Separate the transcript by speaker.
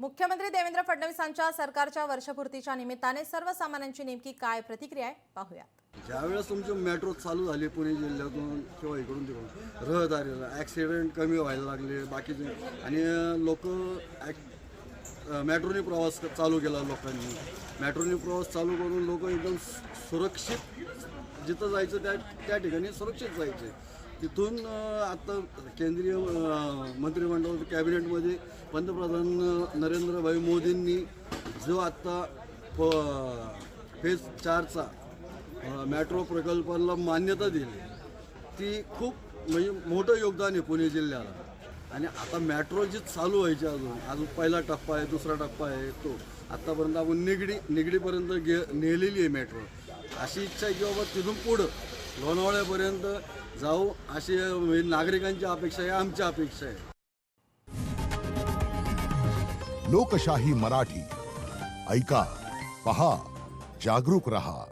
Speaker 1: मुख्यमंत्री देवेंद्र फडणवीसांच्या सरकारच्या वर्षपूर्तीच्या निमित्ताने सर्वसामान्यांची नेमकी काय प्रतिक्रिया आहे पाहूयात।
Speaker 2: ज्यावेळेस तुमची मेट्रो चालू झाली पुणे जिल्ह्यातून किंवा इकडून तिकडून रहदारीला ॲक्सिडेंट कमी व्हायला लागले बाकीचे आणि लोक मेट्रोने प्रवास चालू केला। लोकांनी मेट्रोने प्रवास चालू करून लोक एकदम सुरक्षित जिथं जायचं त्या ठिकाणी सुरक्षित जायचे। तिथून आता केंद्रीय मंत्रिमंडळ कॅबिनेटमध्ये पंतप्रधान नरेंद्रभाई मोदींनी जो आत्ता फेज 4चा मेट्रो प्रकल्पाला मान्यता दिली ती खूप म्हणजे मोठं योगदान आहे पुणे जिल्ह्याला। आणि आता मेट्रो जी चालू व्हायची अजून पहिला टप्पा आहे, दुसरा टप्पा आहे, तो आत्तापर्यंत आपण निगडीपर्यंत नेलेली आहे मेट्रो। अशी इच्छा आहे की बाबा तिथून पुढं लोणावळ्यापर्यंत जाऊ अशी नागरिकांची अपेक्षा आहे, आमची अपेक्षा आहे।
Speaker 3: लोकशाही मराठी ऐका, पहा, जागरूक रहा।